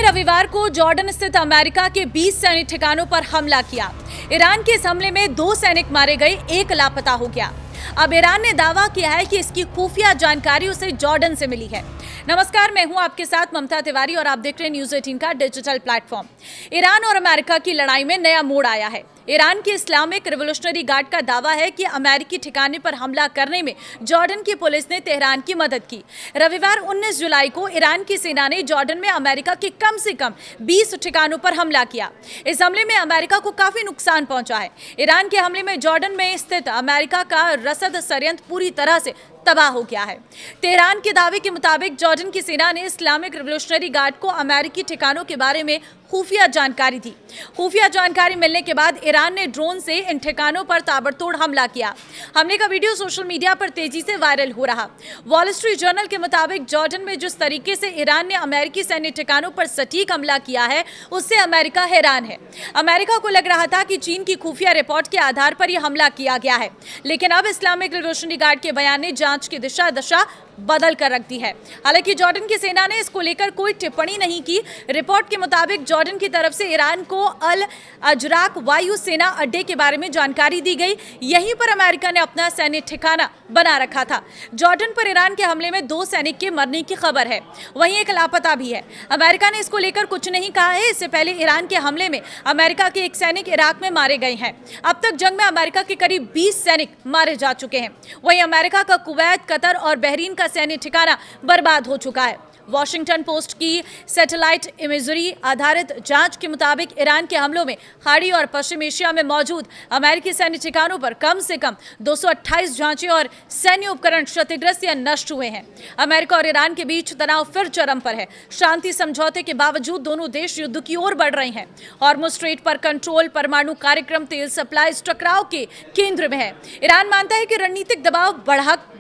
ने रविवार को जॉर्डन स्थित अमेरिका के 20 सैनिक ठिकानों पर हमला किया। ईरान के इस हमले में 2 सैनिक मारे गए, 1 लापता हो गया। अब ईरान ने दावा किया है कि इसकी खुफिया जानकारी उसे जॉर्डन से मिली है। नमस्कार, मैं हूं आपके साथ ममता तिवारी और आप देख रहे हैं न्यूज़ 18 का डिजिटल प्लेटफॉर्म। ईरान और अमेरिका की लड़ाई में नया मोड़ आया है। ईरान की इस्लामिक रिवोल्यूशनरी गार्ड का दावा है कि अमेरिकी ठिकाने पर हमला करने में जॉर्डन की पुलिस ने तेहरान की मदद की। रविवार 19 जुलाई को ईरान की सेना ने जॉर्डन में अमेरिका के कम से कम 20 ठिकानों पर हमला किया। इस हमले में अमेरिका को काफी नुकसान पहुंचा है। ईरान के हमले में जॉर्डन में स्थित अमेरिका का रसद संयंत्र पूरी तरह से तबाह हो गया है। तेहरान के दावे के मुताबिक जॉर्डन की सेना ने इस्लामिक रिवोल्यूशनरी गार्ड को अमेरिकी ठिकानों के बारे में खुफिया जानकारी दी। खुफिया जानकारी मिलने के बाद ईरान ने ड्रोन से इन ठिकानों पर ताबड़तोड़ हमला किया। हमले का वीडियो सोशल मीडिया पर तेजी से वायरल हो रहा। वॉल स्ट्रीट जर्नल के मुताबिक जॉर्डन में जिस तरीके से ईरान ने अमेरिकी सैन्य ठिकानों पर सटीक हमला किया है, उससे अमेरिका हैरान है। अमेरिका को लग रहा था कि चीन की खुफिया रिपोर्ट के आधार पर यह हमला किया गया है, लेकिन अब इस्लामिक रिवोल्यूशनरी गार्ड के बयान ने जांच की दशा बदल कर रख दी है। हालांकि जॉर्डन की सेना ने इसको लेकर कोई टिप्पणी नहीं की। रिपोर्ट के मुताबिक जॉर्डन की तरफ से ईरान को अल अजराक वायु सेना अड्डे के बारे में जानकारी दी गई। यहीं पर अमेरिका ने अपना सैन्य ठिकाना बना रखा था। जॉर्डन पर ईरान के हमले में 2 सैनिक के मरने की खबर है, वहीं 1 लापता भी है। अमेरिका ने इसको लेकर कुछ नहीं कहा है। इससे पहले ईरान के हमले में अमेरिका के 1 सैनिक इराक में मारे गए हैं। अब तक जंग में अमेरिका के करीब 20 सैनिक मारे जा चुके हैं। वहीं अमेरिका का कुवैत, कतर और बहरीन का सैन्य ठिकाना बर्बाद हो चुका है। वॉशिंगटन पोस्ट की सैटेलाइट इमेजरी आधारित जांच के मुताबिक ईरान के हमलों में खाड़ी और पश्चिम एशिया में मौजूद अमेरिकी सैन्य ठिकानों पर कम से कम 228 जांचें और सैन्य उपकरण क्षतिग्रस्त या नष्ट हुए हैं। अमेरिका और ईरान के बीच तनाव फिर चरम पर है। शांति समझौते के बावजूद दोनों देश युद्ध की ओर बढ़ रहे हैं। हॉर्मुज़ स्ट्रेट पर कंट्रोल, परमाणु कार्यक्रम, तेल सप्लाई टकराव के केंद्र में है। ईरान मानता है कि रणनीतिक दबाव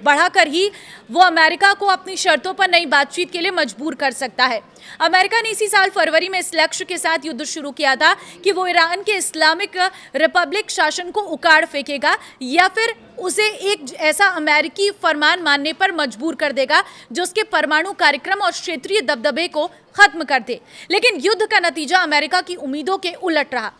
बढ़ाकर ही वो अमेरिका को अपनी शर्तों पर नई बातचीत के लिए मजबूर कर सकता है। अमेरिका ने इसी साल फरवरी में इस लक्ष्य के साथ युद्ध शुरू किया था कि वो ईरान के इस्लामिक रिपब्लिक शासन को उखाड़ फेंकेगा या फिर उसे एक ऐसा अमेरिकी फरमान मानने पर मजबूर कर देगा जो उसके परमाणु कार्यक्रम और क्षेत्रीय दबदबे को खत्म कर दे। लेकिन युद्ध का नतीजा अमेरिका की उम्मीदों के उलट रहा।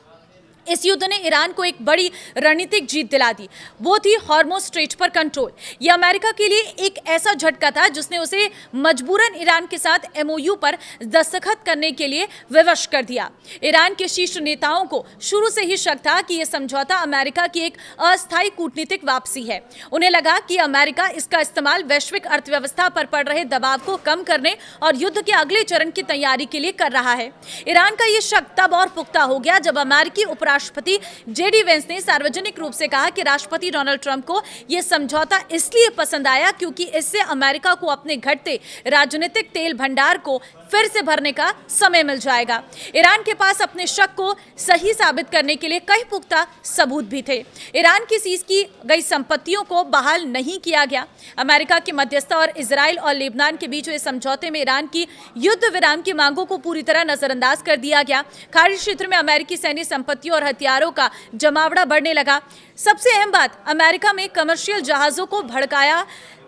इस युद्ध ने ईरान को एक बड़ी रणनीतिक जीत दिला दी। वो थी हॉर्मुज़ स्ट्रेट पर कंट्रोल। यह अमेरिका के लिए एक ऐसा झटका था जिसने उसे मजबूरन ईरान के साथ MOU पर दस्तखत करने के लिए विवश कर दिया। ईरान के शीर्ष नेताओं को शुरू से ही शक था कि यह समझौता अमेरिका की एक अस्थायी कूटनीतिक वापसी है। उन्हें लगा कि अमेरिका इसका इस्तेमाल वैश्विक अर्थव्यवस्था पर पड़ रहे दबाव को कम करने और युद्ध के अगले चरण की तैयारी के लिए कर रहा है। ईरान का यह शक तब और पुख्ता हो गया जब अमेरिकी राष्ट्रपति JD वेंस ने सार्वजनिक रूप से कहा कि राष्ट्रपति डोनाल्ड ट्रंप को यह समझौता इसलिए पसंद आया क्योंकि इससे अमेरिका को अपने घटते राजनीतिक तेल भंडार को फिर से भरने का समय मिल जाएगा। ईरान के पास अपने शक को सही साबित करने के लिए कई पुख्ता सबूत भी थे। ईरान की सीज की गई संपत्तियों को बहाल नहीं किया गया। अमेरिका की मध्यस्थता और इजराइल और लेबनान के बीच हुए समझौते में ईरान की युद्ध विराम की मांगों को पूरी तरह नजरअंदाज कर दिया गया। खाड़ी क्षेत्र में अमेरिकी सैन्य संपत्तियों और हथियारों का जमावड़ा बढ़ने लगा। सबसे अहम बात, अमेरिका में कमर्शियल जहाजों को भड़काया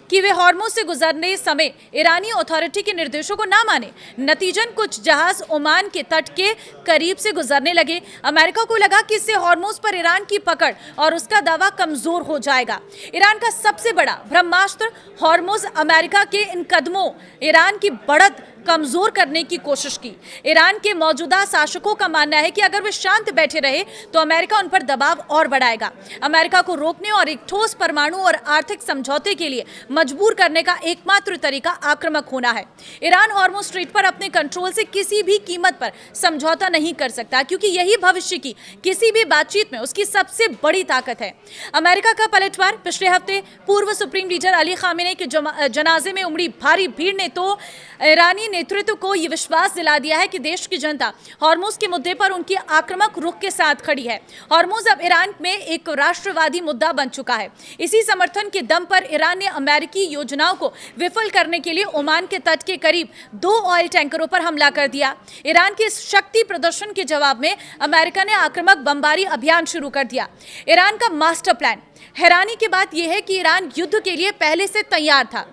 कि वे हॉर्मुज़ से गुजरने समय ईरानी अथॉरिटी के निर्देशों को ना माने। नतीजन कुछ जहाज ओमान के तट के करीब से गुजरने लगे। अमेरिका को लगा कि इससे हॉर्मुज़ पर ईरान की पकड़ और उसका दावा कमजोर हो जाएगा। ईरान का सबसे बड़ा ब्रह्मास्त्र हॉर्मुज़ अमेरिका के इन कदमों ईरान की बढ़त कमजोर करने की कोशिश की। ईरान के मौजूदा शासकों का मानना है कि अगर वे शांत बैठे रहे तो अमेरिका उन पर दबाव और बढ़ाएगा। अमेरिका को रोकने और एक ठोस परमाणु और आर्थिक समझौते के लिए मजबूर करने का एकमात्र तरीका आक्रामक होना है। ईरान हॉर्मुज़ स्ट्रेट पर अपने कंट्रोल से किसी भी कीमत पर समझौता नहीं कर सकता क्योंकि यही भविष्य की किसी भी बातचीत में उसकी सबसे बड़ी ताकत है। अमेरिका का पलटवार पिछले हफ्ते पूर्व सुप्रीम लीडर अली खामेनी के जनाजे में उमड़ी भारी भीड़ ने तो ईरानी नेतृत्व को यह विश्वास दिला दिया है कि देश की जनता हॉर्मुज़ के मुद्दे पर उनकी आक्रामक रुख के साथ खड़ी है। हॉर्मुज़ अब ईरान में एक राष्ट्रवादी मुद्दा बन चुका है। इसी समर्थन के दम पर ईरान ने अमेरिकी योजनाओं को विफल करने के लिए ओमान के तट के करीब 2 ऑयल टैंकरों पर हमला कर दिया। ईरान के इस शक्ति प्रदर्शन के जवाब में अमेरिका ने आक्रामक बमबारी अभियान शुरू कर दिया। ईरान का मास्टर प्लान। हैरानी की बात यह है कि ईरान युद्ध के लिए पहले से तैयार था।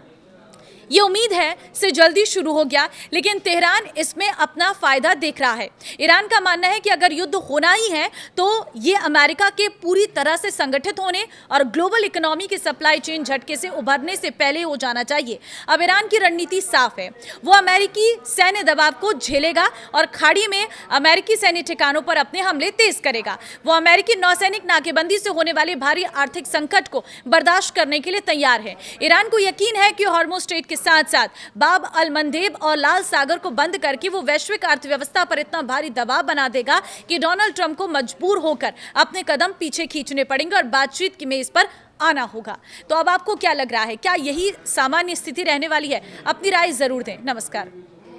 ये उम्मीद है से जल्दी शुरू हो गया, लेकिन तेहरान इसमें अपना फायदा देख रहा है। ईरान का मानना है कि अगर युद्ध होना ही है तो ये अमेरिका के पूरी तरह से संगठित होने और ग्लोबल इकोनॉमी के सप्लाई चेन झटके से उभरने से पहले हो जाना चाहिए। अब ईरान की रणनीति साफ है, वो अमेरिकी सैन्य दबाव को झेलेगा और खाड़ी में अमेरिकी सैन्य ठिकानों पर अपने हमले तेज करेगा। वो अमेरिकी नौसैनिक नाकेबंदी से होने वाले भारी आर्थिक संकट को बर्दाश्त करने के लिए तैयार है। ईरान को यकीन है कि हॉर्मुज़ स्ट्रेट के साथ साथ बाब अल मंदेब और लाल सागर को बंद करके वो वैश्विक अर्थव्यवस्था पर इतना भारी दबाव बना देगा कि डोनाल्ड ट्रंप को मजबूर होकर अपने कदम पीछे खींचने पड़ेंगे और बातचीत की मेज पर आना होगा। तो अब आपको क्या लग रहा है, क्या यही सामान्य स्थिति रहने वाली है? अपनी राय जरूर दें। नमस्कार।